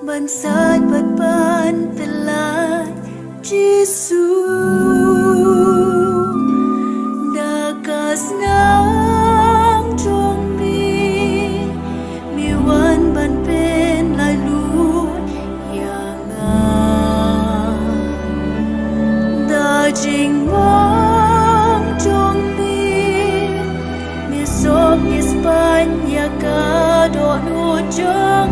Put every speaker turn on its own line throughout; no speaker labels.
Bansat patpan telat Jesus dakas nang trong mi wan ban pen lai lut yang da jing mong trong mi sop is pan ya ka do nu trong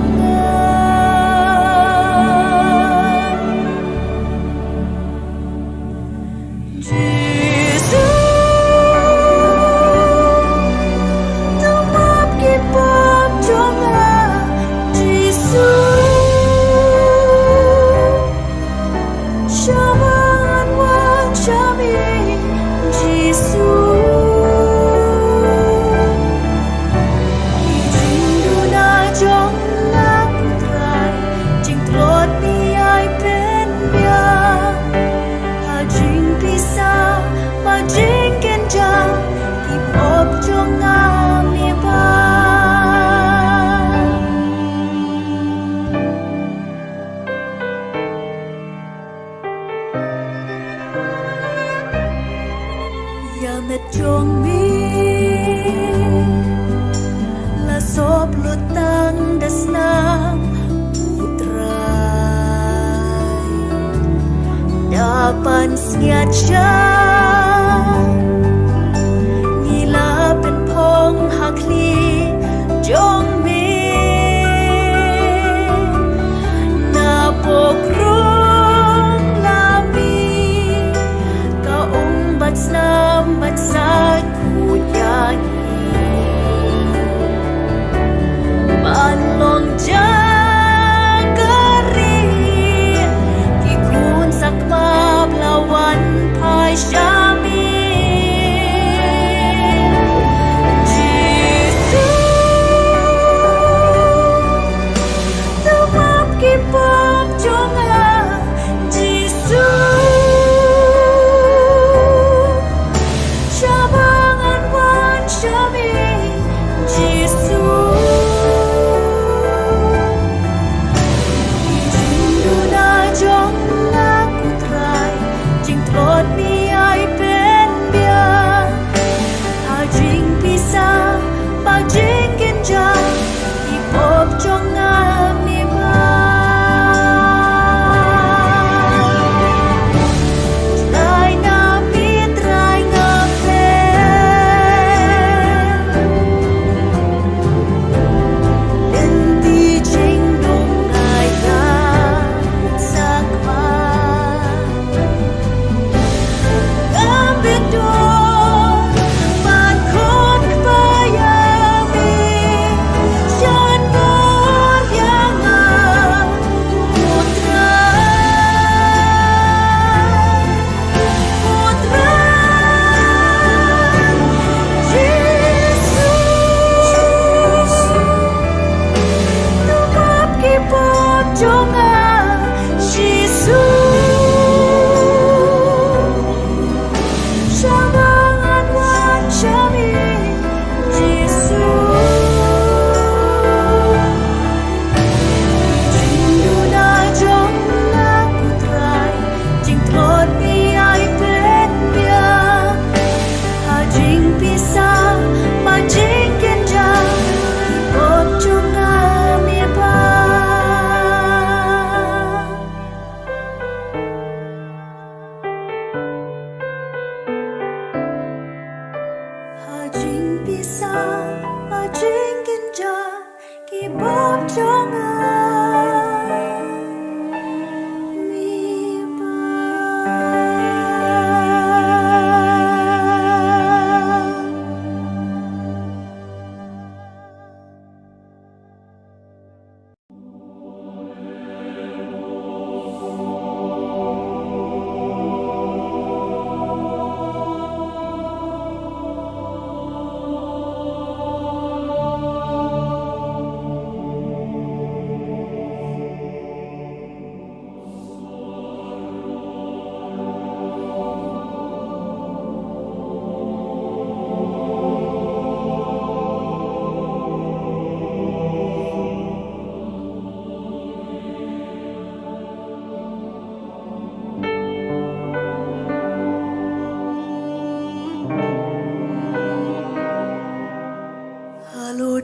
met trong mi la sop lutang dasnang putrai dapan siat siya ngila pen pong hakli jong mi na pokrong lami kaong batslam batsat kuyangi manlong jagari kikun sakma blawan pai syami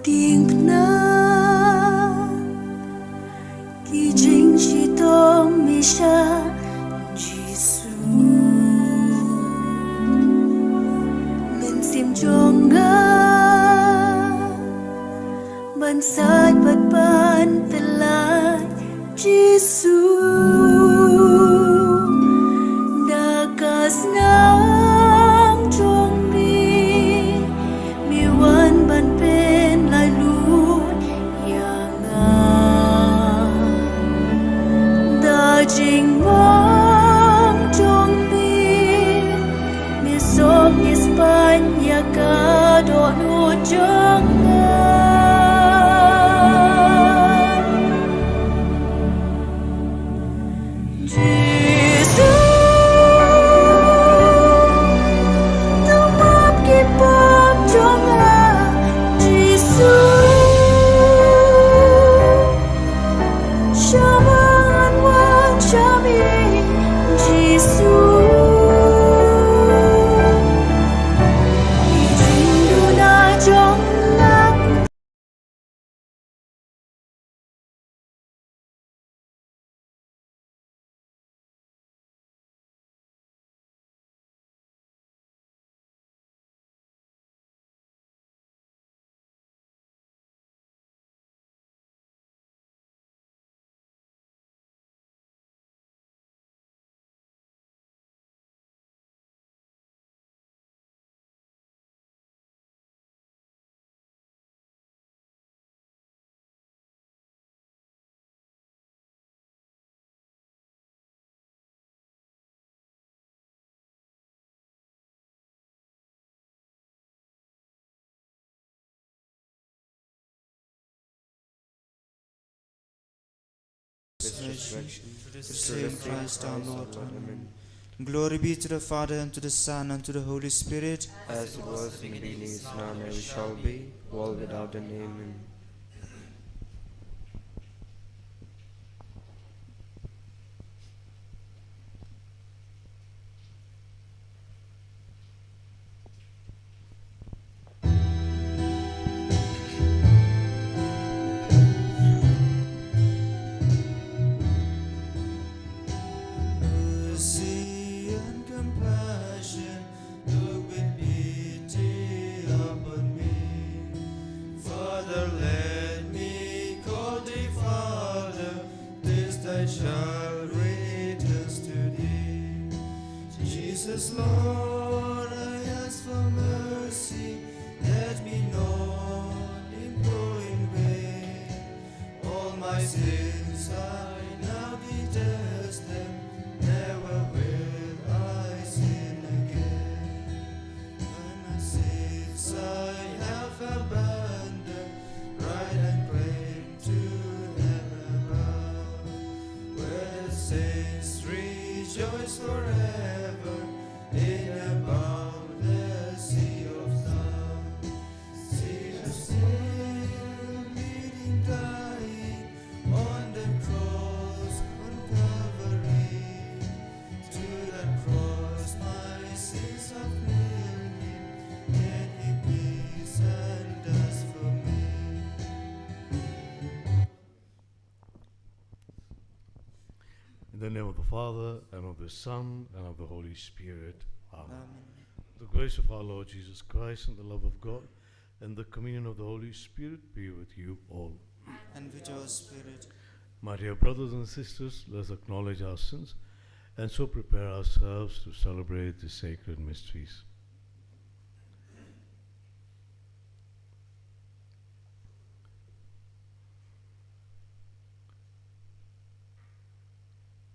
tiếng na kỳ chính chỉ tôm mi sa Giêsu mình sim cho ngã ban sát bát ban tên là Giêsu đã cast nắng trong mi wan ban pen lại luôn yang đã trình mong trong mi sop Espanya ka do nu jangan
resurrection, to the same Christ our Lord. Amen. Glory be to the Father, and to the Son, and to the Holy Spirit.
As it was in the beginning, is now, and ever shall be, world without end. Amen.
Jesus, Lord, I ask for mercy. Let me not implore in vain. All my sins I now detest them. Never will I sin again. And my sins I have abandoned, right and claim to heaven above, where the saints rejoice forever in a boundless sea of love. See the still bleeding, dying on the cross on Calvary. To that cross my sins have nailed him, then he pays and does for me.
In the name of the Father, and of the Son, and of the Holy Spirit. Amen.
Amen.
The grace of our Lord Jesus Christ, and the love of God, and the communion of the Holy Spirit be with you all.
And with your spirit.
My dear brothers and sisters, let's acknowledge our sins, and so prepare ourselves to celebrate the sacred mysteries.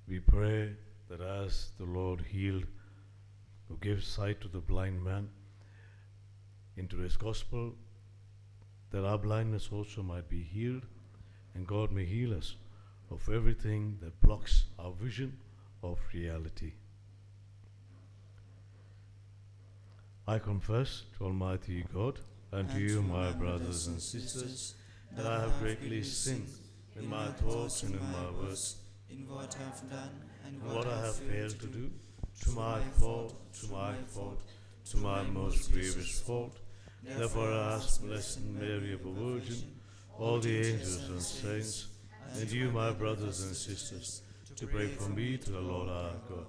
We pray that as the Lord healed, who gave sight to the blind man into his gospel, that our blindness also might be healed, and God may heal us of everything that blocks our vision of reality. I confess to Almighty God and to you, my brothers and sisters, that I have greatly sinned in my thoughts and in my words,
in what I have done and
what I have failed to do, to my fault, to my most grievous fault. Therefore ask Blessed Mary, ever Virgin, all the angels and saints, and you, my brothers and sisters, to pray for me to the Lord our God.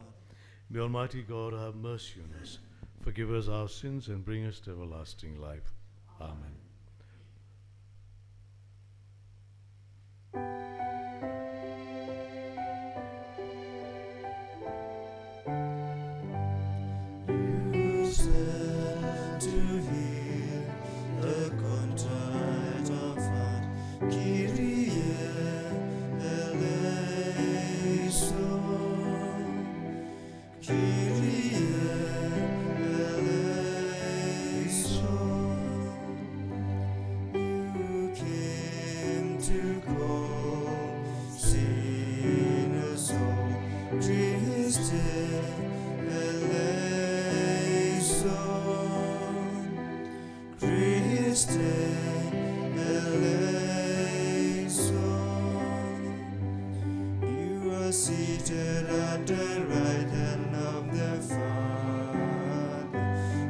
May Almighty God have mercy on us, forgive us our sins, and bring us to everlasting life. Amen.
You said to heal the contrite of heart, Kyrie eleison, Kyrie eleison. You came to call sinners home, Christ eleison, Christ eleison. You are seated at the right hand of the Father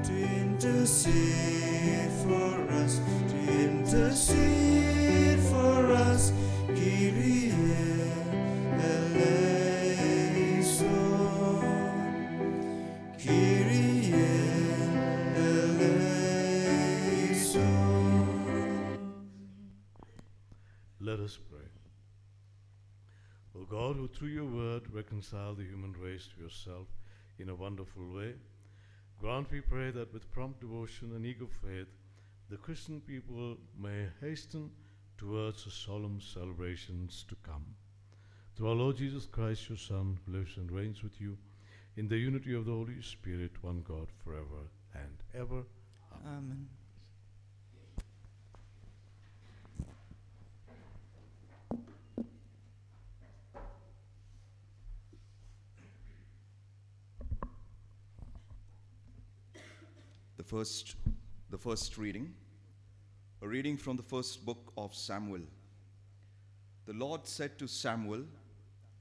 to intercede for us, to intercede for us, Kyrie eleison, Kyrie eleison.
Let us pray. O God, who through your word reconciled the human race to yourself in a wonderful way, grant, we pray, that with prompt devotion and eager faith, the Christian people may hasten towards the solemn celebrations to come. Through our Lord Jesus Christ, your Son, who lives and reigns with you in the unity of the Holy Spirit, one God, forever and ever.
Amen.
The first reading, a reading from the first book of Samuel. The Lord said to Samuel,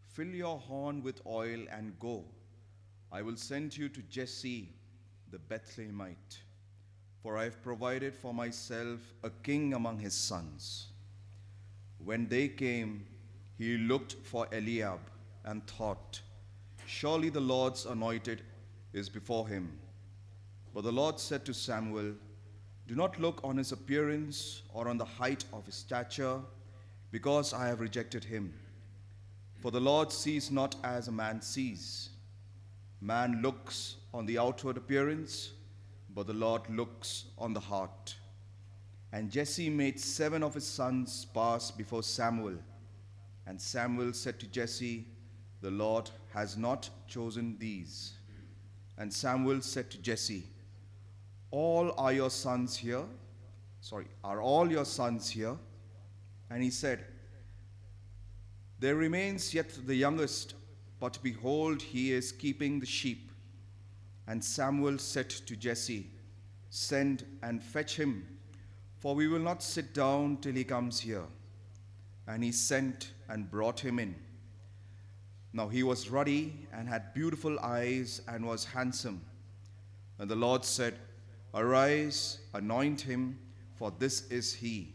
"Fill your horn with oil and go. I will send you to Jesse the Bethlehemite, for I have provided for myself a king among his sons." When they came, he looked for Eliab and thought, "Surely the Lord's anointed is before him." But the Lord said to Samuel, "Do not look on his appearance or on the height of his stature, because I have rejected him. For the Lord sees not as a man sees. Man looks on the outward appearance, but the Lord looks on the heart." And Jesse made 7 of his sons pass before Samuel. And Samuel said to Jesse, "The Lord has not chosen these." And Samuel said to Jesse, Are all your sons here? And he said, "There remains yet the youngest, but behold, he is keeping the sheep." And Samuel said to Jesse, "Send and fetch him, for we will not sit down till he comes here." And he sent and brought him in. Now he was ruddy and had beautiful eyes and was handsome. And the Lord said, "Arise, anoint him, for this is he."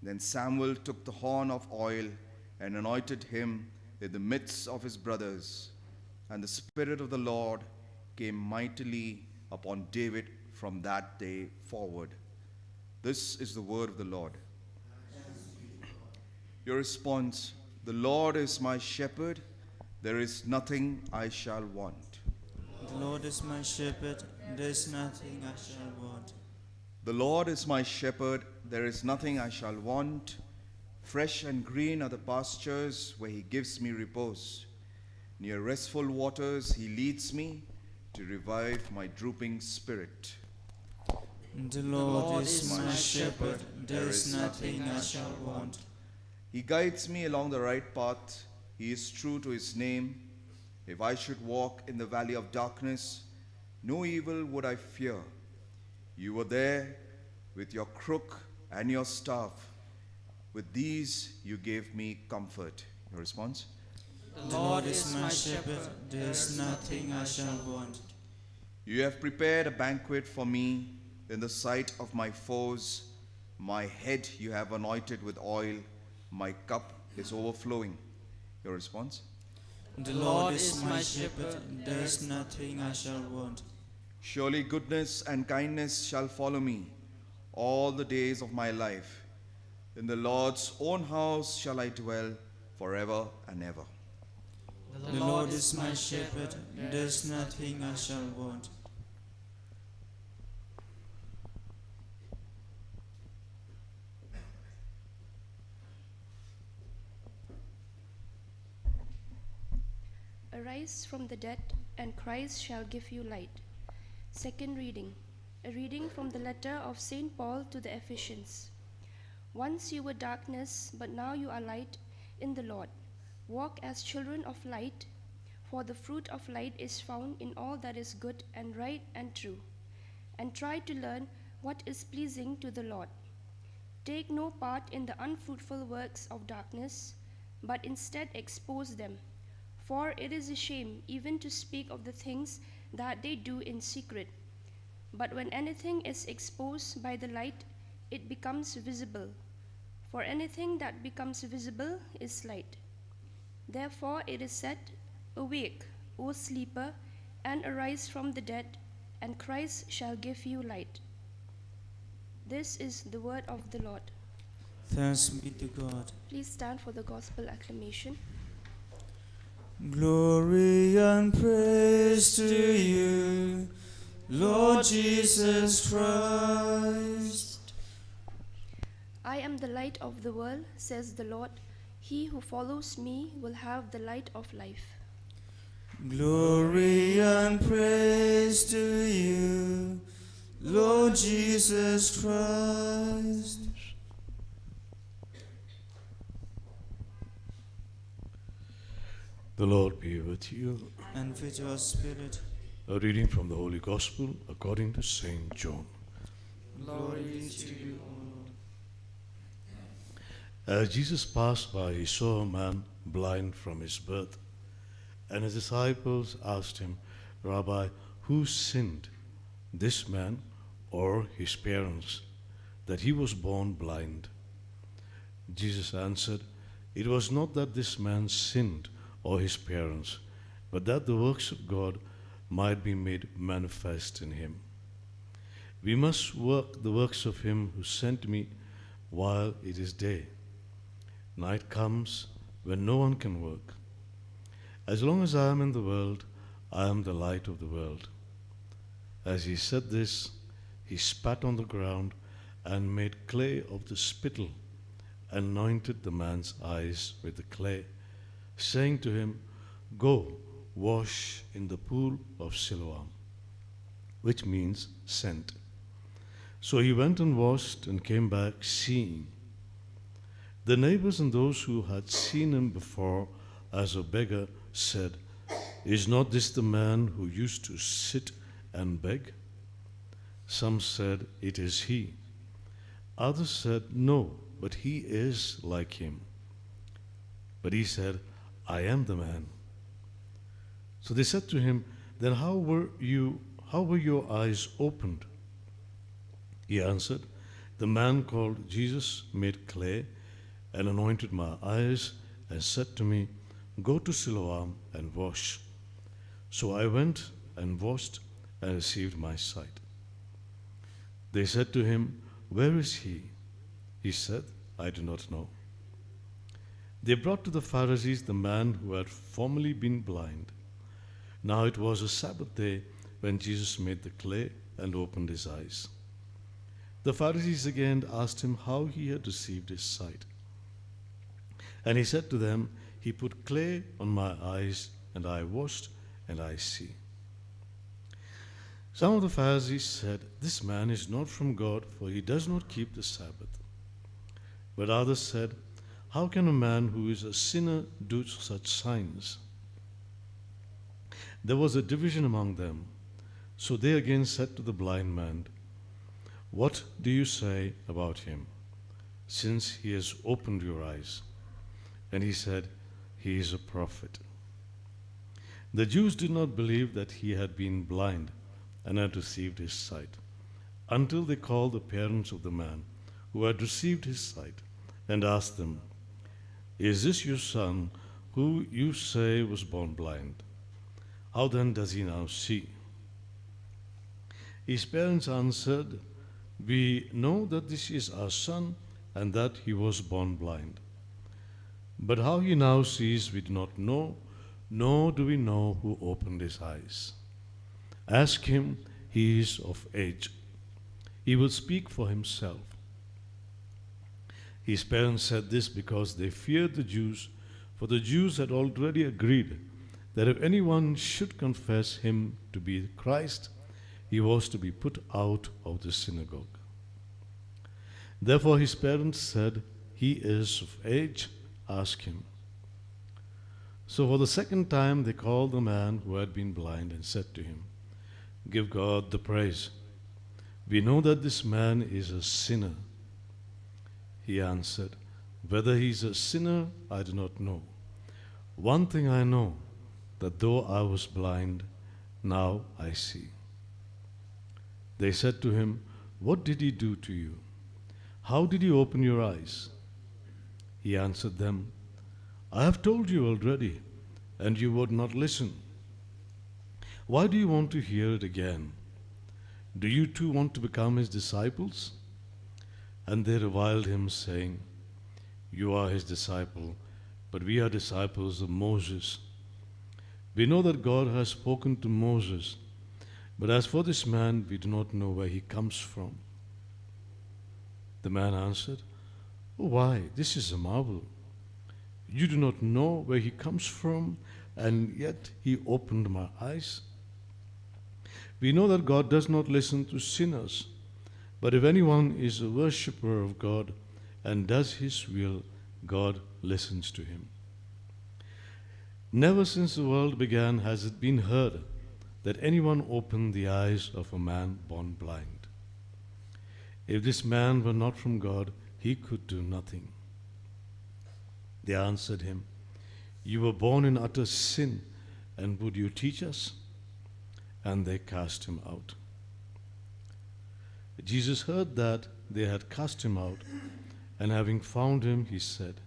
Then Samuel took the horn of oil and anointed him in the midst of his brothers. And the Spirit of the Lord came mightily upon David from that day forward. This is the word of the Lord. Your response: "The Lord is my shepherd, there is nothing I shall want."
The Lord is my shepherd, there is nothing I shall want.
The Lord is my shepherd, there is nothing I shall want. Fresh and green are the pastures where he gives me repose. Near restful waters he leads me to revive my drooping spirit.
The Lord is my shepherd, there is nothing I shall want.
He guides me along the right path, he is true to his name. If I should walk in the valley of darkness, no evil would I fear. You were there with your crook and your staff. With these you gave me comfort. Your response?
The Lord is my shepherd, there is nothing I shall want.
You have prepared a banquet for me in the sight of my foes. My head you have anointed with oil, my cup is overflowing. Your response?
The Lord is my shepherd, there is nothing I shall want.
Surely goodness and kindness shall follow me all the days of my life. In the Lord's own house shall I dwell forever and ever.
The Lord is my shepherd, there is nothing I shall want.
Arise from the dead, and Christ shall give you light. Second reading. A reading from the letter of St. Paul to the Ephesians. Once you were darkness, but now you are light in the Lord. Walk as children of light, for the fruit of light is found in all that is good and right and true. And try to learn what is pleasing to the Lord. Take no part in the unfruitful works of darkness, but instead expose them. For it is a shame even to speak of the things that they do in secret. But when anything is exposed by the light, it becomes visible. For anything that becomes visible is light. Therefore it is said, Awake, O sleeper, and arise from the dead, and Christ shall give you light. This is the word of the Lord.
Thanks be to God.
Please stand for the gospel acclamation.
Glory and praise to you, Lord Jesus Christ.
I am the light of the world, says the Lord. He who follows me will have the light of life.
Glory and praise to you, Lord Jesus Christ.
The Lord be with you.
And with your spirit.
A reading from the Holy Gospel according to St. John.
Glory be to you, O Lord.
As Jesus passed by, he saw a man blind from his birth. And his disciples asked him, Rabbi, who sinned, this man or his parents, that he was born blind? Jesus answered, It was not that this man sinned or his parents, but that the works of God might be made manifest in him. We must work the works of him who sent me while it is day. Night comes when no one can work. As long as I am in the world, I am the light of the world. As he said this, he spat on the ground and made clay of the spittle, and anointed the man's eyes with the clay, saying to him, Go, wash in the pool of Siloam, which means sent. So he went and washed and came back seeing. The neighbors and those who had seen him before as a beggar said, Is not this the man who used to sit and beg? Some said, It is he. Others said, No, but he is like him. But he said, I am the man. So they said to him, Then how were your eyes opened? He answered, The man called Jesus made clay and anointed my eyes and said to me, Go to Siloam and wash. So I went and washed and received my sight. They said to him, Where is he? He said, I do not know. They brought to the Pharisees the man who had formerly been blind. Now it was a Sabbath day when Jesus made the clay and opened his eyes. The Pharisees again asked him how he had received his sight. And he said to them, He put clay on my eyes, and I washed, and I see. Some of the Pharisees said, This man is not from God, for he does not keep the Sabbath. But others said, How can a man who is a sinner do such signs? There was a division among them. So they again said to the blind man, What do you say about him, since he has opened your eyes? And he said, He is a prophet. The Jews did not believe that he had been blind and had received his sight, until they called the parents of the man who had received his sight and asked them, "Is this your son who you say was born blind? How then does he now see?" His parents answered, "We know that this is our son and that he was born blind. But how he now sees we do not know, nor do we know who opened his eyes. Ask him, he is of age. He will speak for himself." His parents said this because they feared the Jews, for the Jews had already agreed that if anyone should confess him to be Christ, he was to be put out of the synagogue. Therefore his parents said, "He is of age, ask him." So for the second time they called the man who had been blind and said to him, "Give God the praise. We know that this man is a sinner." He answered, "Whether he is a sinner, I do not know. One thing I know, that though I was blind, now I see." They said to him, "What did he do to you? How did he open your eyes?" He answered them, "I have told you already, and you would not listen. Why do you want to hear it again? Do you too want to become his disciples?" And they reviled him, saying, "You are his disciple, but we are disciples of Moses. We know that God has spoken to Moses, but as for this man, we do not know where he comes from." The man answered, "Oh, why, this is a marvel. You do not know where he comes from, and yet he opened my eyes. We know that God does not listen to sinners, but if anyone is a worshipper of God and does his will, God listens to him. Never since the world began has it been heard that anyone opened the eyes of a man born blind. If this man were not from God, he could do nothing." They answered him, "You were born in utter sin, and would you teach us?" And they cast him out. Jesus heard that they had cast him out, and having found him, he said,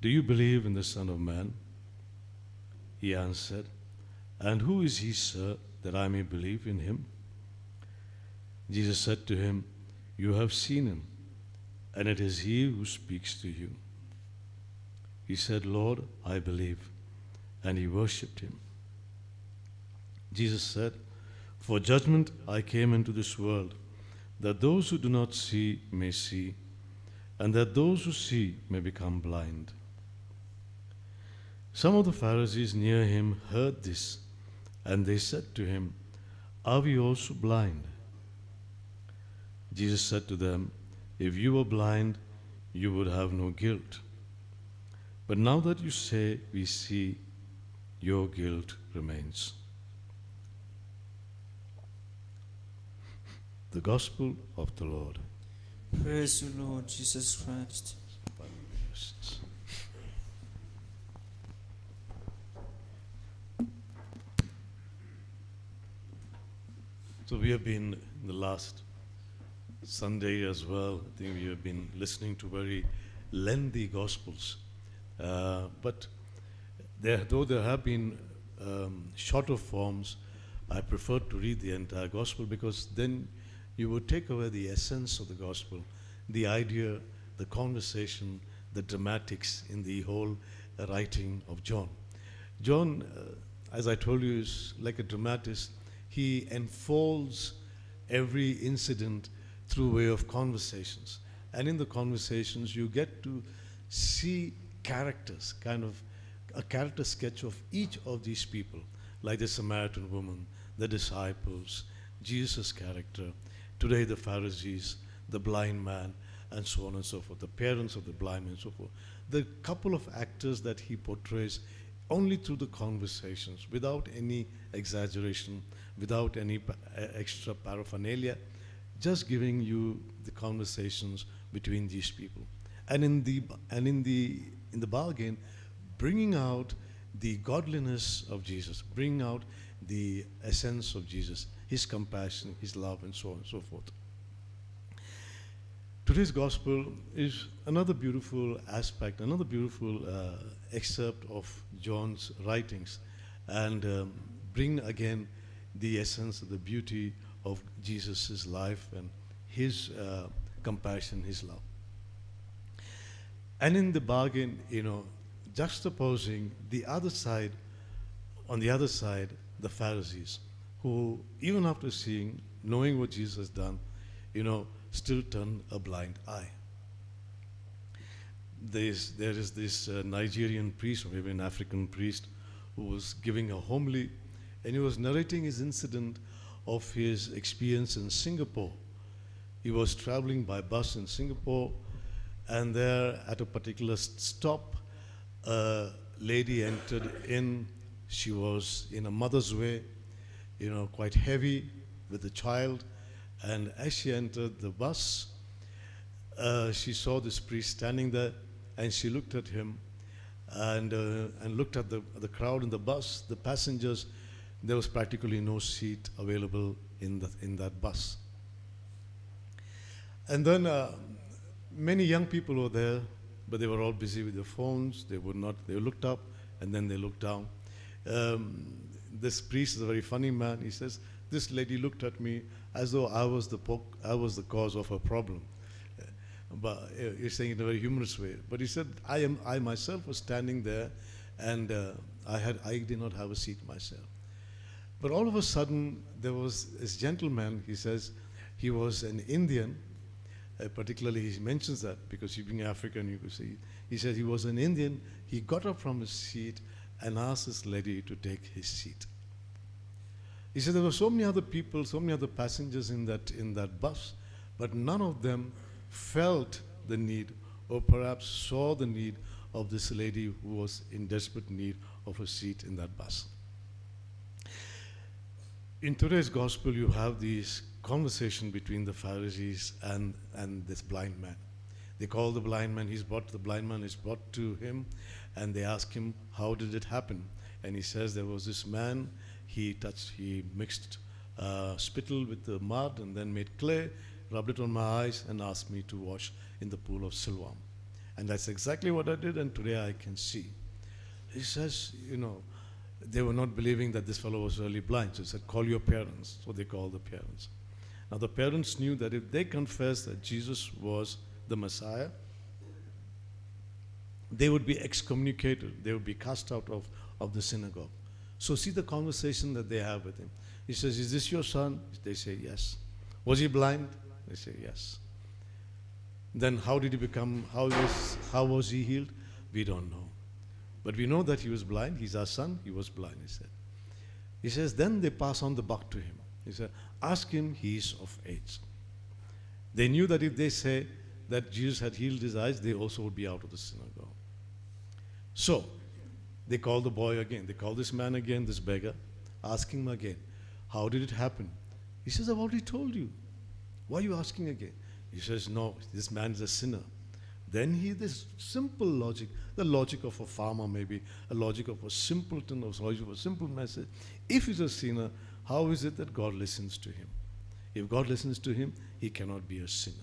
"Do you believe in the Son of Man?" He answered, "And who is he, sir, that I may believe in him?" Jesus said to him, "You have seen him, and it is he who speaks to you." He said, "Lord, I believe," and he worshipped him. Jesus said, "For judgment I came into this world, that those who do not see may see, and that those who see may become blind." Some of the Pharisees near him heard this, and they said to him, "Are we also blind?" Jesus said to them, "If you were blind, you would have no guilt. But now that you say we see, your guilt remains." The Gospel of the Lord.
Praise you, Lord Jesus Christ.
So we have been in the last Sunday as well. I think we have been listening to very lengthy Gospels. But though there have been shorter forms, I prefer to read the entire Gospel because then you would take away the essence of the Gospel, the idea, the conversation, the dramatics in the whole writing of John. John, as I told you, is like a dramatist. He unfolds every incident through way of conversations. And in the conversations, you get to see characters, kind of a character sketch of each of these people, like the Samaritan woman, the disciples, Jesus' character, today the Pharisees, the blind man, and so on and so forth, the parents of the blind man and so forth. The couple of actors that he portrays only through the conversations, without any exaggeration, without any extra paraphernalia, just giving you the conversations between these people, and in the bargain, bringing out the godliness of Jesus, bringing out the essence of Jesus, his compassion, his love, and so on and so forth. Today's gospel is another beautiful aspect, another beautiful excerpt of John's writings, and bring again the essence of the beauty of Jesus' life and his compassion, his love. And in the bargain, juxtaposing the other side, on the other side, the Pharisees, who, even after knowing what Jesus has done, still turn a blind eye. There is this Nigerian priest, or maybe an African priest, who was giving a homily, and he was narrating his incident of his experience in Singapore. He was traveling by bus in Singapore, and there at a particular stop, a lady entered in. She was in a mother's way, quite heavy with a child. And as she entered the bus, she saw this priest standing there, and she looked at him and looked at the crowd in the bus, the passengers. There was practically no seat available in that bus. And then many young people were there, but they were all busy with their phones. They looked up, and then they looked down. This priest is a very funny man. He says, "This lady looked at me as though I was the cause of her problem." But he's saying it in a very humorous way. But he said, I myself was standing there, and I did not have a seat myself. But all of a sudden, there was this gentleman. He says he was an Indian. Particularly, he mentions that because he being African, you could see. He said he was an Indian. He got up from his seat and asked this lady to take his seat. He said there were so many other people, so many other passengers in that bus, but none of them felt the need, or perhaps saw the need of this lady who was in desperate need of a seat in that bus. In today's gospel, you have this conversation between the Pharisees and this blind man. They call the blind man. The blind man is brought to him, and they ask him, how did it happen? And he says there was this man. He mixed spittle with the mud and then made clay, rubbed it on my eyes, and asked me to wash in the pool of Siloam. And that's exactly what I did, and today I can see. He says, they were not believing that this fellow was really blind. So he said, call your parents. So they called the parents. Now the parents knew that if they confessed that Jesus was the Messiah, they would be excommunicated. They would be cast out of the synagogue. So see the conversation that they have with him. He says, is this your son? They say, yes. Was he blind? They say, yes. Then how did he become, how was he healed? We don't know. But we know that he was blind. He's our son. He was blind, he said. He says, then they pass on the buck to him. He said, ask him, he is of age. They knew that if they say that Jesus had healed his eyes, they also would be out of the synagogue. So, they call the boy again. They call this man again, this beggar, asking him again, how did it happen? He says, I've already told you. Why are you asking again? He says, no, this man is a sinner. Then this simple logic, the logic of a farmer maybe, a logic of a simpleton, or logic of a simple message. If he's a sinner, how is it that God listens to him? If God listens to him, he cannot be a sinner.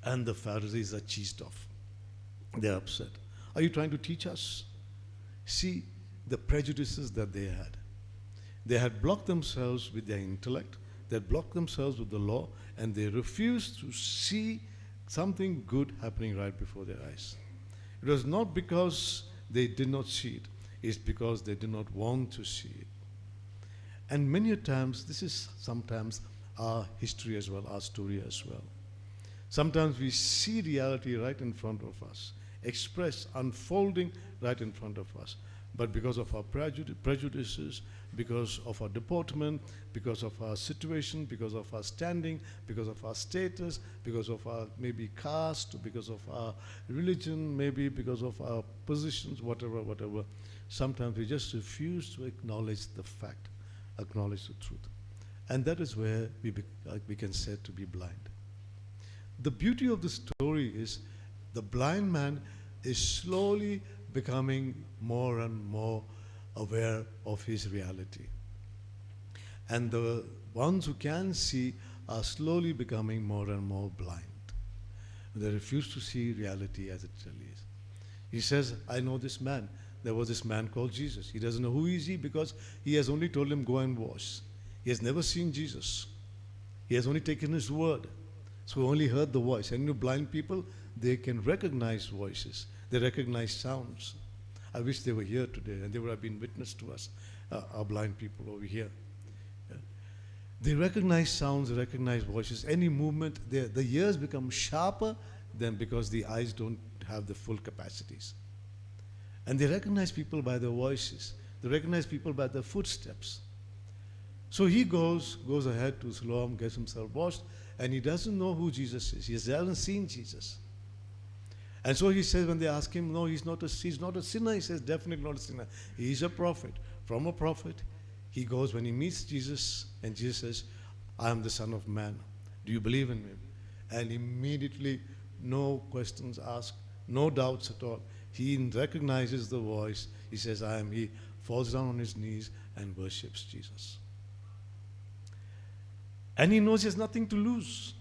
And the Pharisees are cheesed off. They're upset. Are you trying to teach us? See the prejudices that they had. They had blocked themselves with their intellect. They had blocked themselves with the law, and they refused to see something good happening right before their eyes. It was not because they did not see it. It's because they did not want to see it. And many a times, this is sometimes our history as well, our story as well. Sometimes we see reality right in front of us, expressed, unfolding right in front of us. But because of our prejudices, because of our deportment, because of our situation, because of our standing, because of our status, because of our maybe caste, because of our religion, maybe because of our positions, whatever, sometimes we just refuse to acknowledge the fact, acknowledge the truth. And that is where we can say to be blind. The beauty of the story is the blind man is slowly becoming more and more aware of his reality. And the ones who can see are slowly becoming more and more blind. They refuse to see reality as it really is. He says, I know this man. There was this man called Jesus. He doesn't know who is he because he has only told him, go and wash. He has never seen Jesus. He has only taken his word. So only heard the voice. And blind people, they can recognize voices. They recognize sounds. I wish they were here today and they would have been witness to us, our blind people over here. Yeah. They recognize sounds, they recognize voices. Any movement, the ears become sharper than because the eyes don't have the full capacities. And they recognize people by their voices. They recognize people by their footsteps. So he goes ahead to Siloam, gets himself washed, and he doesn't know who Jesus is. He hasn't seen Jesus. And so he says, when they ask him, no, he's not a sinner. He says, definitely not a sinner. He's a prophet. From a prophet, he goes, when he meets Jesus, and Jesus says, I am the Son of Man. Do you believe in me? And immediately, no questions asked, no doubts at all. He recognizes the voice. He says, I am he. Falls down on his knees and worships Jesus. And he knows he has nothing to lose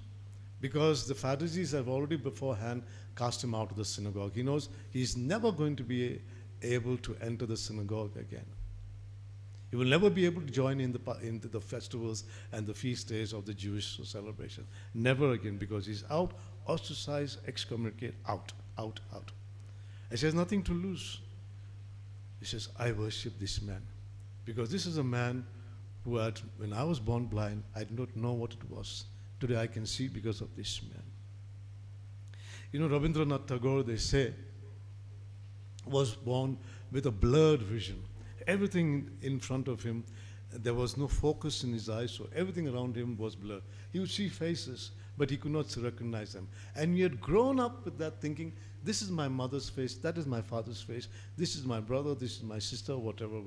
because the Pharisees have already beforehand cast him out of the synagogue. He knows he's never going to be able to enter the synagogue again. He will never be able to join in the festivals and the feast days of the Jewish celebration. Never again, because he's out, ostracized, excommunicated, out. And he has nothing to lose. He says, I worship this man. Because this is a man who had, when I was born blind, I did not know what it was. Today I can see because of this man. You know, Rabindranath Tagore, they say, was born with a blurred vision. Everything in front of him, there was no focus in his eyes, so everything around him was blurred. He would see faces, but he could not recognize them. And he had grown up with that thinking, this is my mother's face, that is my father's face, this is my brother, this is my sister, whatever.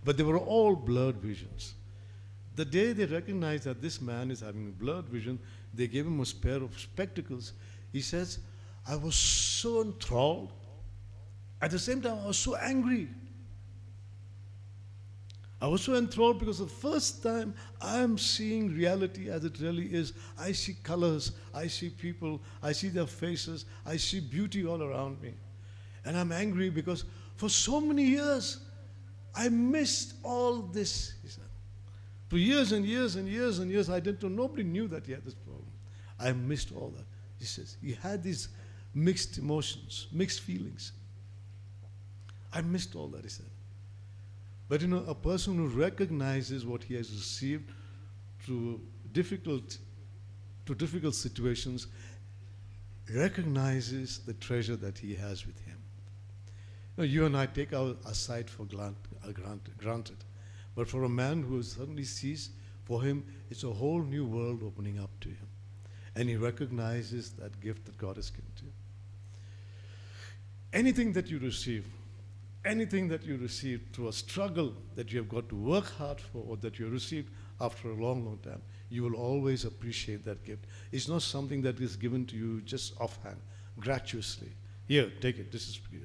But they were all blurred visions. The day they recognized that this man is having a blurred vision, they gave him a pair of spectacles. He says, I was so enthralled. At the same time, I was so angry. I was so enthralled because the first time I am seeing reality as it really is. I see colors, I see people, I see their faces, I see beauty all around me. And I'm angry because for so many years, I missed all this, he said. For years and years, I didn't know, nobody knew that he had this problem. I missed all that. He says, he had these mixed emotions, mixed feelings. I missed all that, he said. But a person who recognizes what he has received through difficult situations recognizes the treasure that he has with him. You and I take our sight for granted. But for a man who suddenly sees, for him, it's a whole new world opening up to him. And he recognizes that gift that God has given to him. Anything that you receive through a struggle that you have got to work hard for, or that you received after a long time, you will always appreciate that gift. It's not something that is given to you just offhand, gratuitously. Here, take it, this is for you.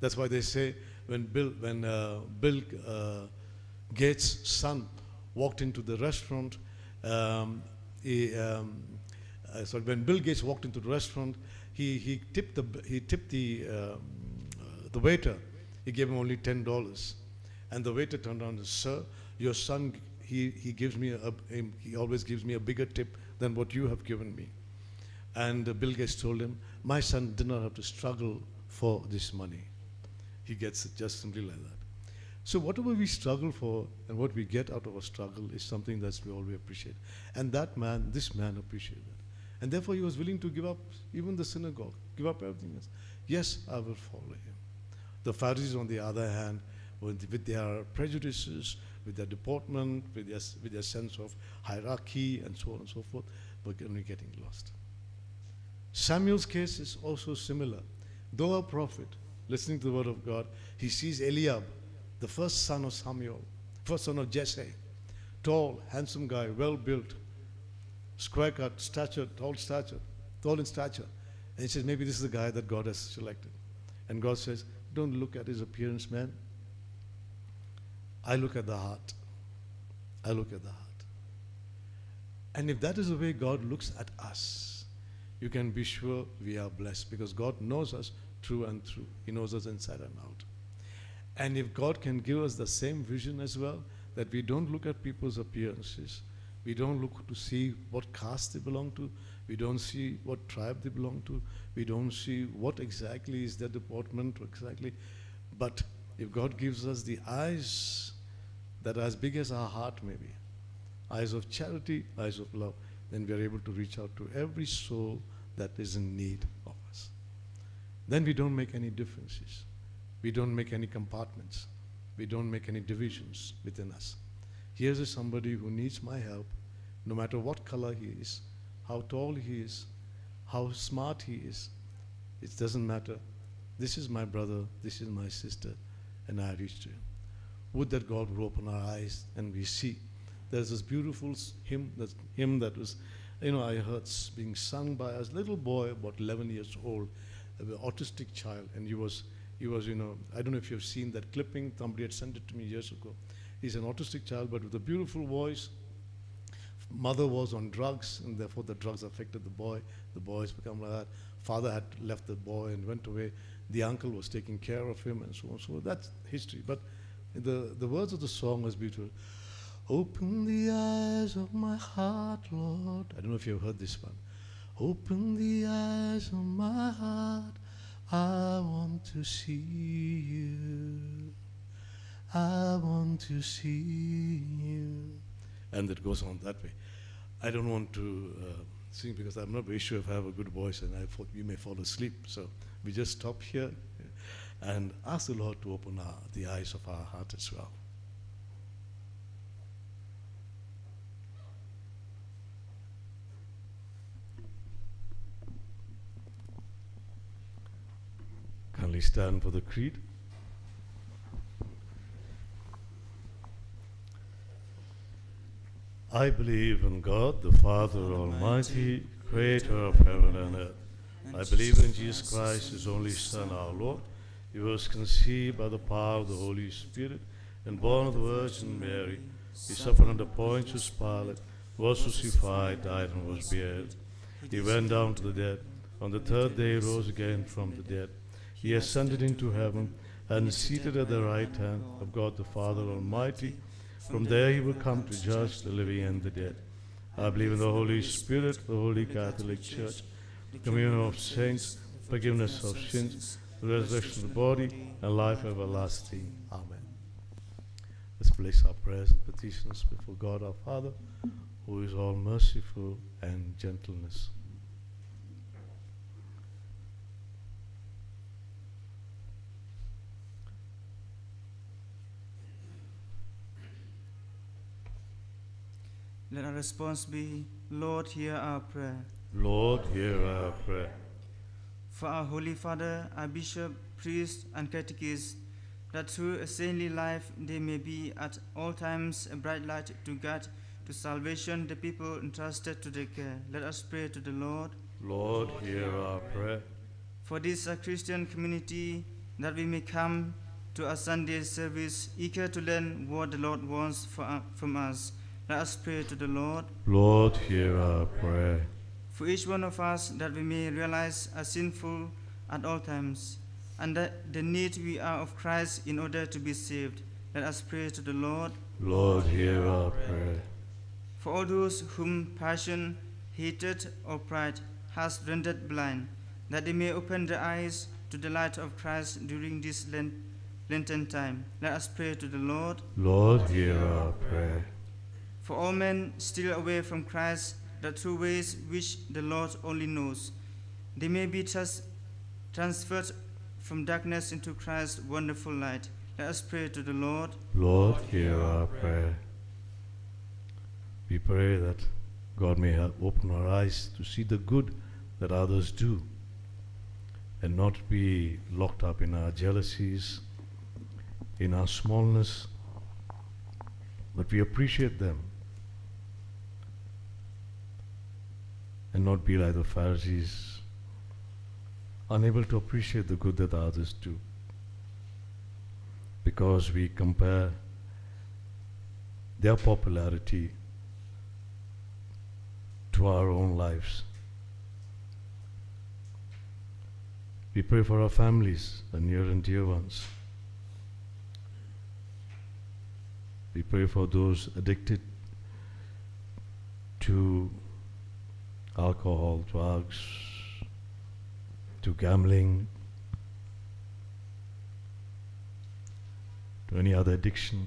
That's why they say when Bill Gates' son walked into the restaurant, when Bill Gates walked into the restaurant, he tipped the waiter. He gave him only $10, and the waiter turned around and said, "Sir, your son he always gives me a bigger tip than what you have given me." And Bill Gates told him, "My son did not have to struggle for this money. He gets it just simply like that." So whatever we struggle for and what we get out of a struggle is something that we always appreciate. And this man appreciated that. And therefore he was willing to give up even the synagogue, give up everything else. Yes, I will follow him. The Pharisees, on the other hand, with their prejudices, with their deportment, with their sense of hierarchy and so on and so forth, were only getting lost. Samuel's case is also similar. Though a prophet, listening to the word of God, he sees Eliab, the first son of Samuel, first son of Jesse, tall, handsome guy, well-built, square-cut, tall in stature. And he says, maybe this is the guy that God has selected. And God says, don't look at his appearance, man. I look at the heart. I look at the heart. And if that is the way God looks at us, you can be sure we are blessed, because God knows us through and through. He knows us inside and out. And if God can give us the same vision as well, that we don't look at people's appearances, we don't look to see what caste they belong to, we don't see what tribe they belong to, we don't see what exactly is their deportment exactly. But if God gives us the eyes that are as big as our heart maybe, eyes of charity, eyes of love, then we are able to reach out to every soul that is in need of us. Then we don't make any differences. We don't make any compartments. We don't make any divisions within us. Here's somebody who needs my help, no matter what color he is, how tall he is, how smart he is. It doesn't matter. This is my brother, this is my sister, and I reach to him. Would that God would open our eyes and we see. There's this beautiful hymn that was, I heard being sung by a little boy, about 11 years old, an autistic child, and he was, I don't know if you've seen that clipping. Somebody had sent it to me years ago. He's an autistic child, but with a beautiful voice. Mother was on drugs, and therefore the drugs affected the boy. The boy has become like that. Father had left the boy and went away. The uncle was taking care of him, and so on. So that's history. But the words of the song was beautiful. Open the eyes of my heart, Lord. I don't know if you've heard this one. Open the eyes of my heart. I want to see you. I want to see you. And it goes on that way. I don't want to sing because I'm not very sure if I have a good voice, and you may fall asleep. So we just stop here and ask the Lord to open the eyes of our heart as well. Kindly stand for the creed. I believe in God, the Father Almighty, creator of heaven and earth. I believe in Jesus Christ, his only Son, our Lord. He was conceived by the power of the Holy Spirit and born of the Virgin Mary. He suffered under Pontius Pilate, was crucified, died, and was buried. He went down to the dead. On the third day he rose again from the dead. He ascended into heaven and is seated at the right hand of God the Father Almighty. From there he will come to judge the living and the dead. I believe in the Holy Spirit, the Holy Catholic Church, the communion of saints, forgiveness of sins, the resurrection of the body, and life everlasting. Amen. Let's place our prayers and petitions before God our Father, who is all merciful and gentleness.
Let our response be, Lord, hear our prayer.
Lord, hear our prayer.
For our Holy Father, our Bishop, priest, and catechist, that through a saintly life they may be at all times a bright light to guide to salvation the people entrusted to their care. Let us pray to the Lord.
Lord, hear our prayer.
For this Christian community, that we may come to our Sunday service, eager to learn what the Lord wants from us. Let us pray to the Lord.
Lord, hear our prayer.
For each one of us, that we may realize our sinful at all times, and that the need we are of Christ in order to be saved. Let us pray to the Lord.
Lord, hear our prayer.
For all those whom passion, hatred, or pride has rendered blind, that they may open their eyes to the light of Christ during this Lenten time. Let us pray to the Lord.
Lord, hear our prayer.
For all men still away from Christ, that through ways which the Lord only knows, they may be transferred from darkness into Christ's wonderful light. Let us pray to the Lord.
Lord, hear our prayer. We pray that God may open our eyes to see the good that others do, and not be locked up in our jealousies, in our smallness, but we appreciate them, and not be like the Pharisees, unable to appreciate the good that others do, because we compare their popularity to our own lives. We pray for our families, the near and dear ones. We pray for those addicted to alcohol, drugs, to gambling, to any other addiction.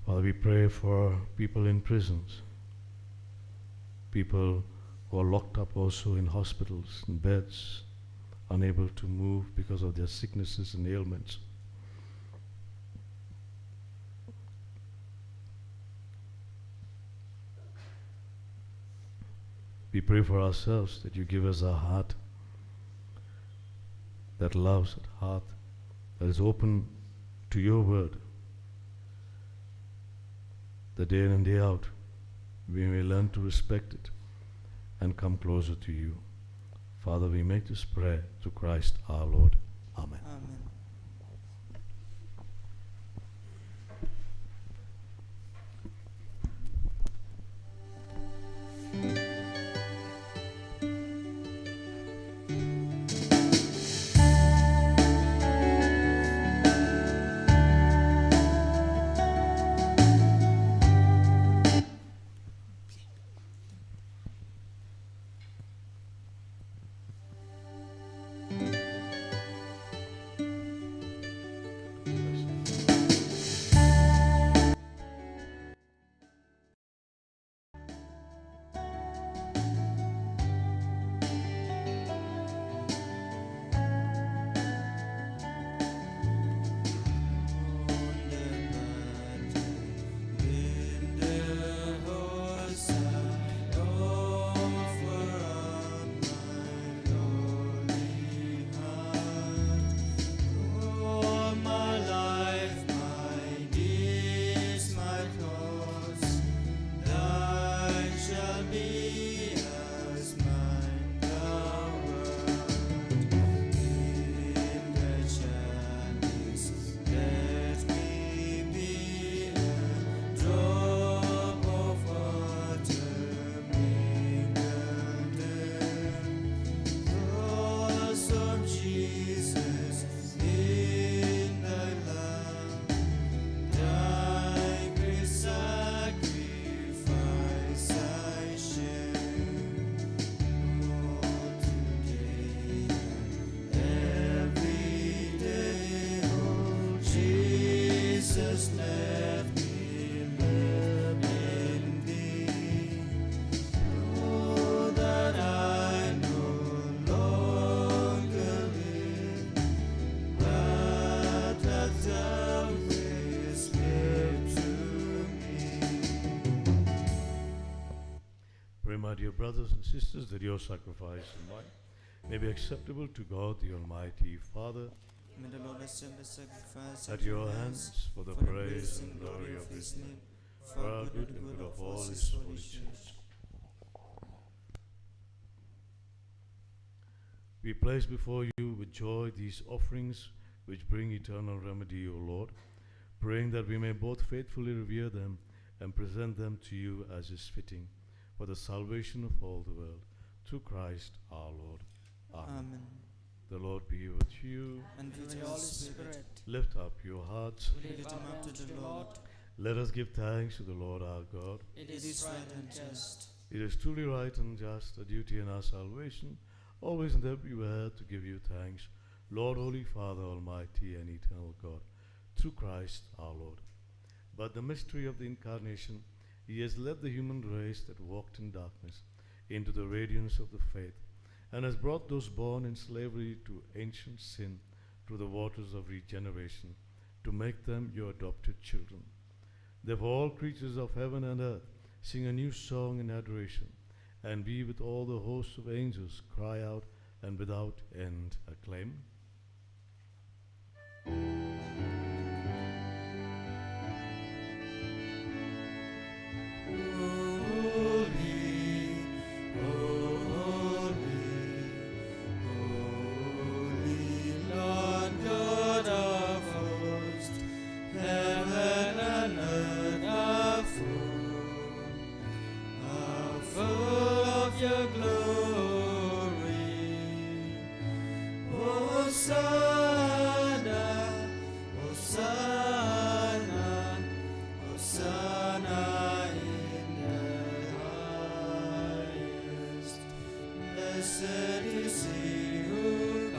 Father, we pray for people in prisons, people who are locked up also in hospitals and beds, unable to move because of their sicknesses and ailments. We pray for ourselves that you give us a heart that loves, a heart that is open to your word. The day in and day out, we may learn to respect it and come closer to you. Father, we make this prayer through Christ our Lord. Amen.
Amen.
Pray, my dear brothers and sisters, that your sacrifice and mine may be acceptable to God, the Almighty Father,
May the Lord accept the sacrifice
at your hands for the praise and glory of his name, for our good and good of all his holy church. We place before you with joy these offerings which bring eternal remedy, O Lord, praying that we may both faithfully revere them and present them to you as is fitting, for the salvation of all the world, through Christ our Lord. Amen.
Amen.
The Lord be with you.
And with your spirit,
Lift up your hearts.
lift them up to the Lord.
Let us give thanks to the Lord our God.
It is right and just.
It is truly right and just, a duty in our salvation, always and everywhere to give you thanks, Lord, Holy Father, Almighty and eternal God, through Christ our Lord. But the mystery of the Incarnation, he has led the human race that walked in darkness into the radiance of the faith, and has brought those born in slavery to ancient sin through the waters of regeneration, to make them your adopted children. Therefore all creatures of heaven and earth sing a new song in adoration, and we with all the hosts of angels cry out and without end acclaim.
Blessed is he who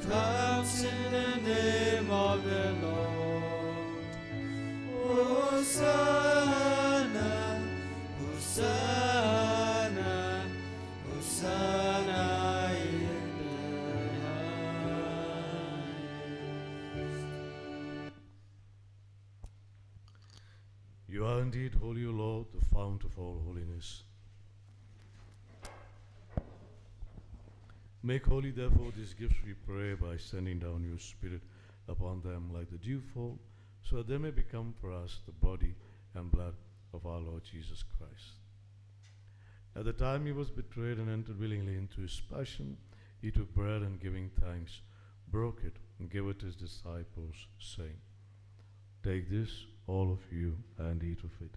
comes in the name of the Lord. Hosanna, Hosanna, Hosanna in the highest.
You are indeed holy, O Lord, the fount of all holiness. Make holy, therefore, these gifts, we pray, by sending down your Spirit upon them like the dewfall, so that they may become for us the body and blood of our Lord Jesus Christ. At the time he was betrayed and entered willingly into his passion, he took bread and, giving thanks, broke it and gave it to his disciples, saying, "Take this, all of you, and eat of it.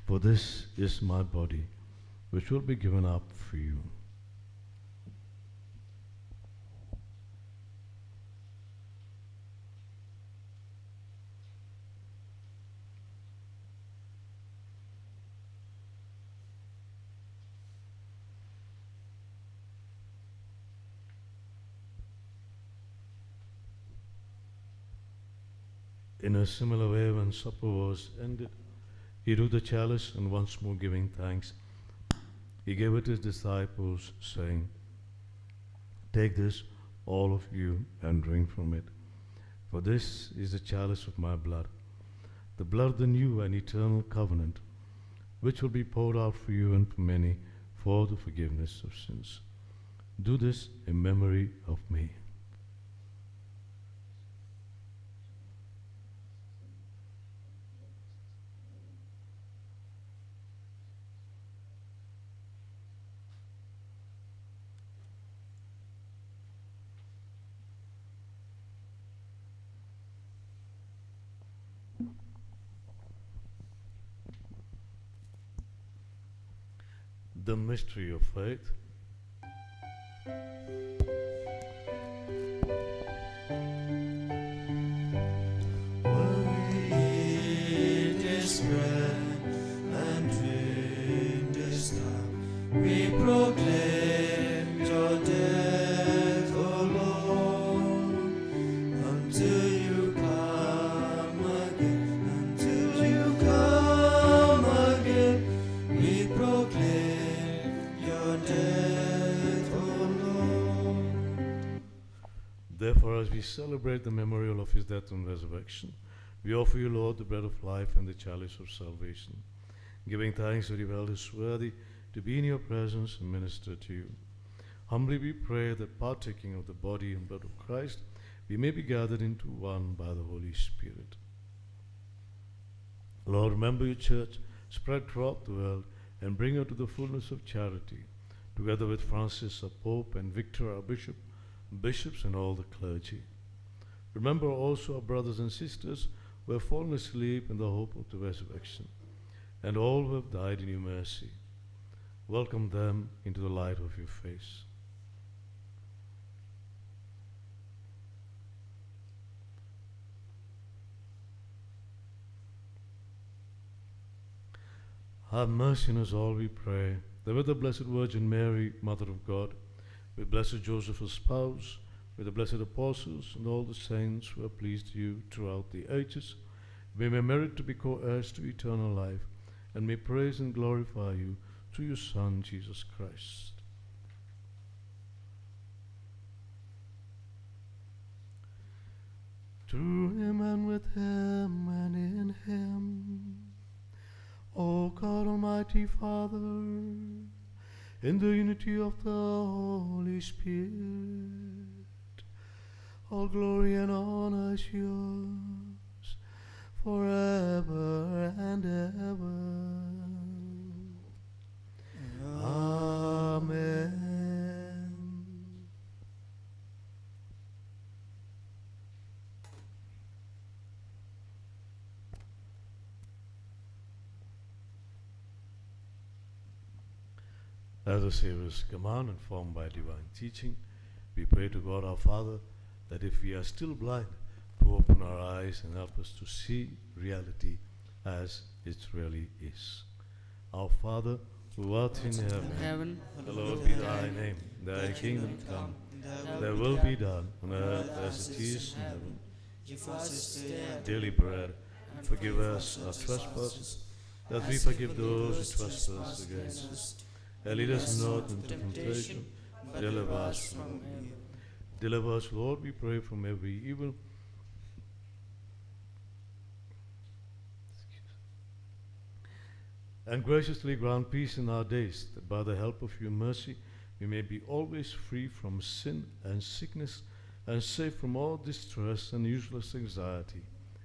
For this is my body, which will be given up for you." In a similar way, when supper was ended, he took the chalice and, once more giving thanks, he gave it to his disciples, saying, "Take this, all of you, and drink from it. For this is the chalice of my blood, the blood of the new and eternal covenant, which will be poured out for you and for many for the forgiveness of sins. Do this in memory of me." The mystery of faith.
When we eat this bread and drink this cup, we proclaim your death, O Lord, until you come again. Until you come again, we proclaim your death, O Lord.
Therefore, as we celebrate the memorial of his death and resurrection, we offer you, Lord, the bread of life and the chalice of salvation, giving thanks that you held us worthy to be in your presence and minister to you. Humbly we pray that, partaking of the body and blood of Christ, we may be gathered into one by the Holy Spirit. Lord, remember your church spread throughout the world and bring her to the fullness of charity, together with Francis, our Pope, and Victor, our Bishop, bishops, and all the clergy. Remember also our brothers and sisters who have fallen asleep in the hope of the resurrection, and all who have died in your mercy. Welcome them into the light of your face. Have mercy on us all, we pray, that with the Blessed Virgin Mary, Mother of God, with Blessed Joseph, her spouse, with the blessed apostles and all the saints who have pleased you throughout the ages, we may merit to be co-heirs to eternal life, and may praise and glorify you through your Son, Jesus Christ. Through him and with him and in him, O God, Almighty Father, in the unity of the Holy Spirit, all glory and honor is yours forever and ever. Amen. As the Savior's command, informed by divine teaching, we pray to God our Father that if we are still blind, to open our eyes and help us to see reality as it really is. Our Father, who art in heaven, hallowed be thy name. Thy kingdom come, thy will be done on earth as it is in heaven.
Give us this day our
Daily bread, and forgive us our trespasses, that we forgive those who trespass against us. And lead us not into temptation, but deliver us from evil. Deliver us, Lord, we pray, from every evil. And graciously grant peace in our days, that by the help of your mercy we may be always free from sin and sickness, and safe from all distress and useless anxiety,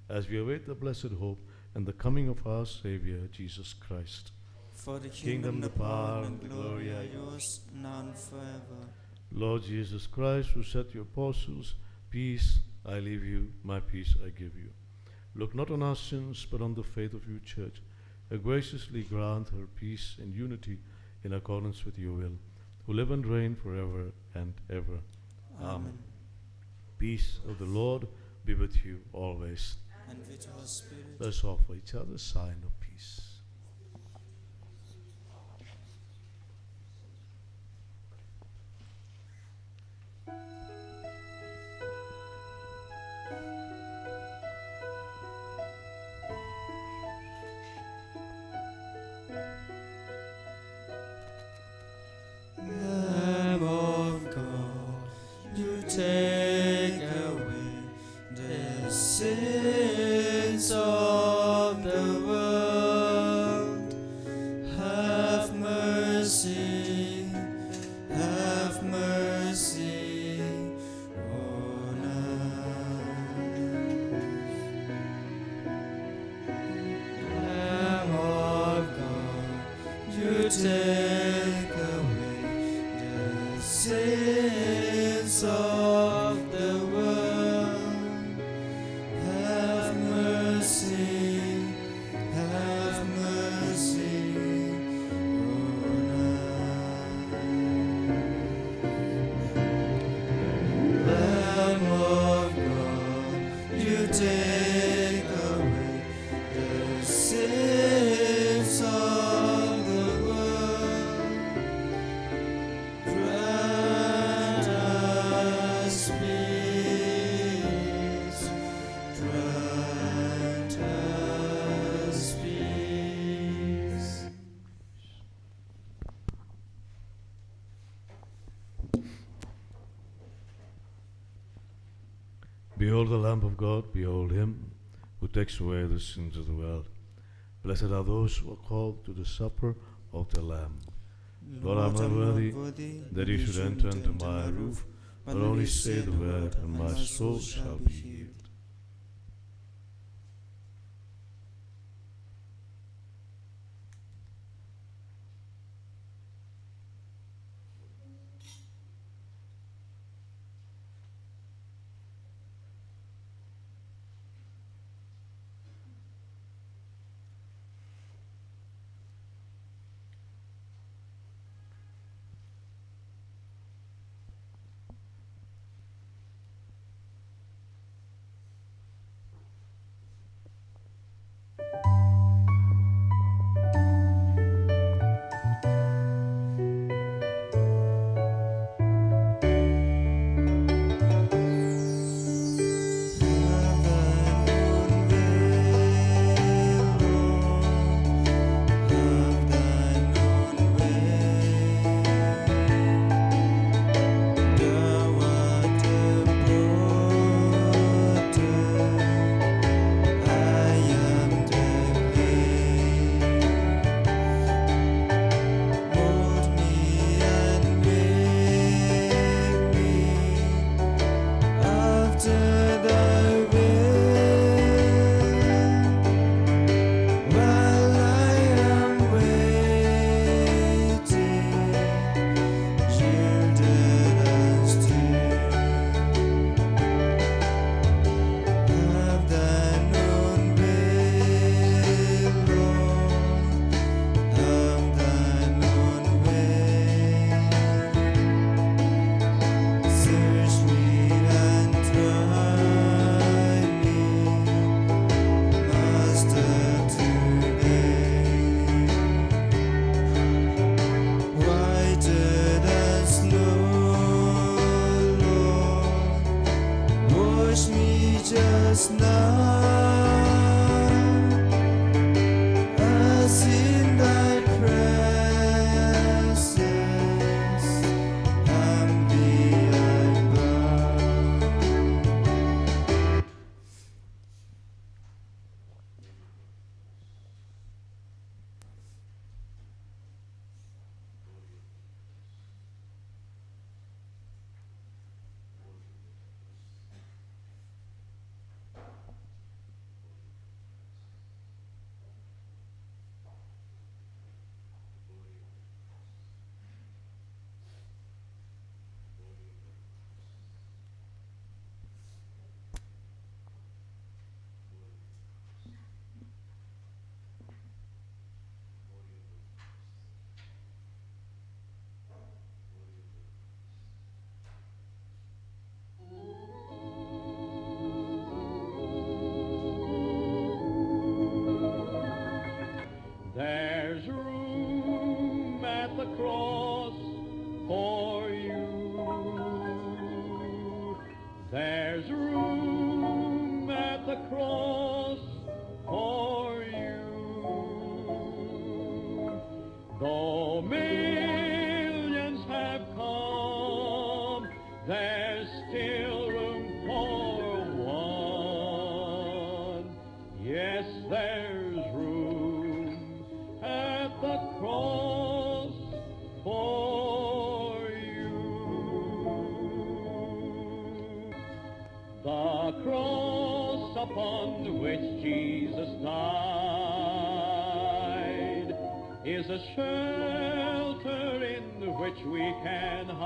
as we await the blessed hope and the coming of our Saviour, Jesus Christ.
For the kingdom, the power, and the glory are yours, now and forever.
Lord Jesus Christ, who said to your apostles, peace I leave you, my peace I give you. Look not on our sins, but on the faith of your church, and graciously grant her peace and unity in accordance with your will, who live and reign forever and ever. Amen. Peace of the Lord be with you always.
And with your spirit.
Let's offer each other a sign of peace.
Lamb of God, you take away the sins of the world. Have mercy on us. Lamb of God, you take away the sins of the world. Have mercy on us. Lamb of God, you take away the sins of the world. Grant us peace. Grant us peace.
Behold the Lamb of God, behold him who takes away the sins of the world. Blessed are those who are called to the supper of the Lamb. Lord, I'm not worthy that you should enter into my roof, but only say the word, and my soul shall be healed.
cross for you. There's room at the cross for you. Though millions have come, there's still room for one. Yes, there's room at the cross for you. The cross upon which Jesus died is a shelter in which we can hide,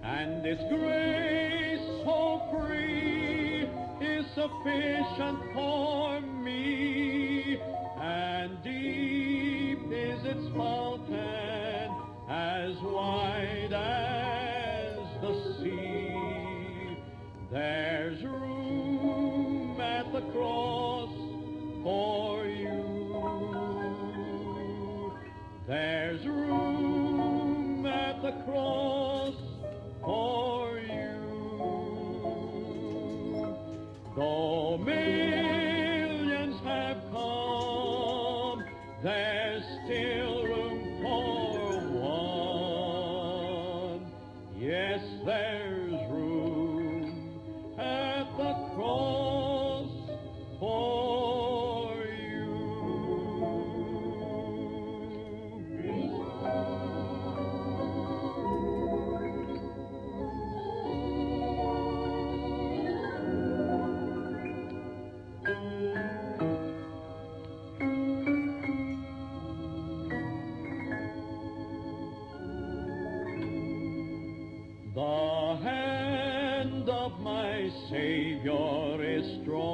and its grace so free is sufficient for me, and deep is its fountain, as wide as the sea. There's room at the cross for you. There's room at the cross for you. Though millions have come, there's still room for one. Yes, there's room at the cross for you. The hand of my Savior is strong,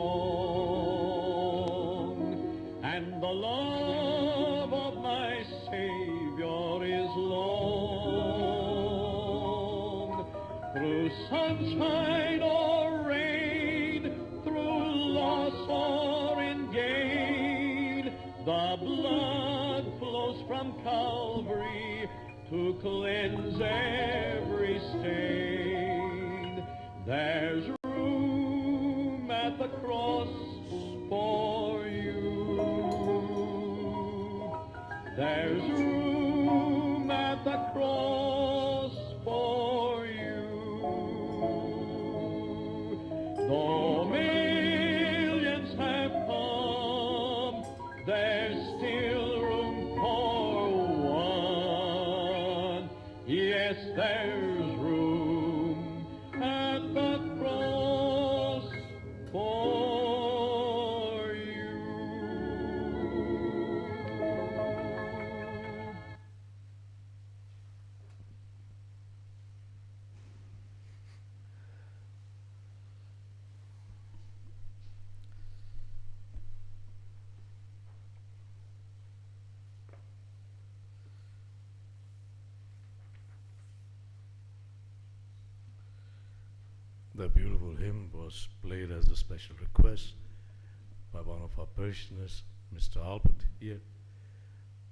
and the love of my Savior is long. Through sunshine or rain, through loss or in gain, the blood flows from Calvary to cleanse every stain. There's room at the cross for you. There's room at the cross for you. Though millions have come, there's still room for one. Yes, there's room at the cross for you.
The beautiful hymn was played as a special request by one of our parishioners, Mr. Albert here,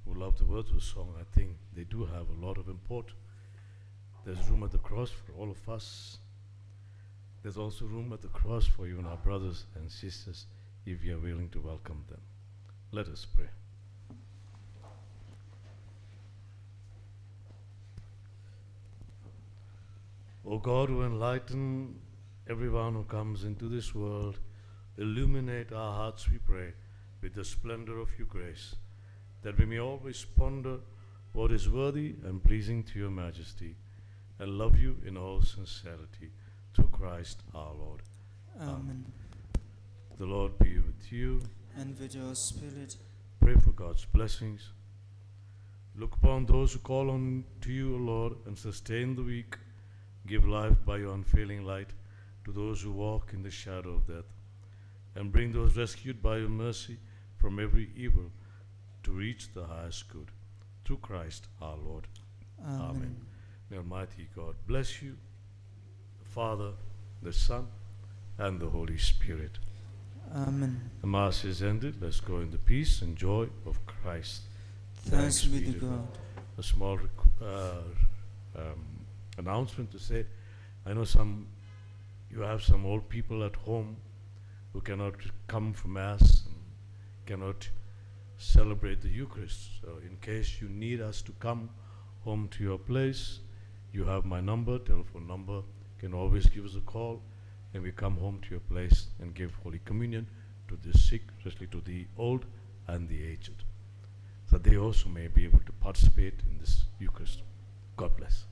who loved the words of the song. I think they do have a lot of import. There's room at the cross for all of us. There's also room at the cross for you and our brothers and sisters if you are willing to welcome them. Let us pray. O God, who enlighten everyone who comes into this world, illuminate our hearts, we pray, with the splendor of your grace, that we may always ponder what is worthy and pleasing to your majesty, and love you in all sincerity, through Christ our Lord.
Amen.
The Lord be with you.
And with your spirit.
Pray for God's blessings. Look upon those who call on to you, O Lord, and sustain the weak. Give life by your unfailing light to those who walk in the shadow of death, and bring those rescued by your mercy from every evil to reach the highest good. Through Christ our Lord. Amen. May Almighty God bless you, the Father, the Son, and the Holy Spirit.
Amen.
The Mass is ended. Let's go in the peace and joy of Christ.
Thanks be to God.
A small announcement to say, I know you have some old people at home who cannot come for Mass and cannot celebrate the Eucharist. So in case you need us to come home to your place, you have my number, telephone number. You can always give us a call, and we come home to your place and give Holy Communion to the sick, especially to the old and the aged, so they also may be able to participate in this Eucharist. God bless.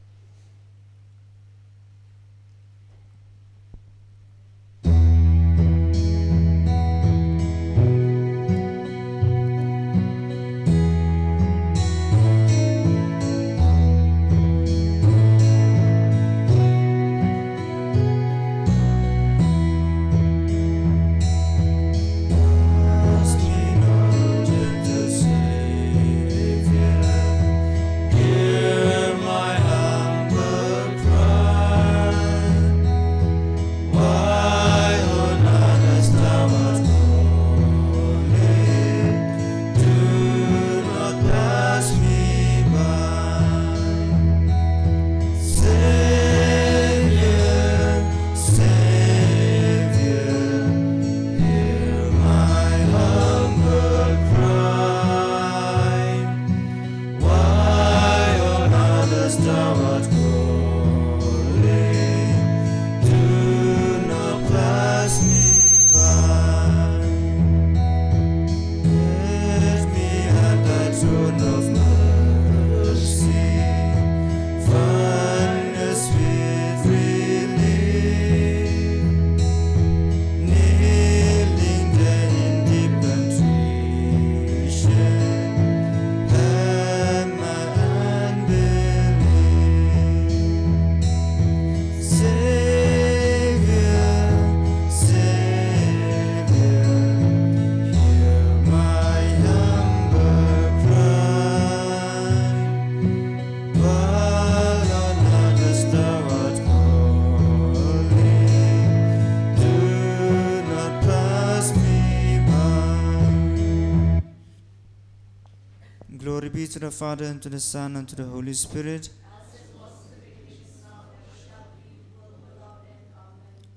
Glory be to the Father, and to the Son, and to the Holy Spirit.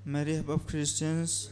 May the help of Christians,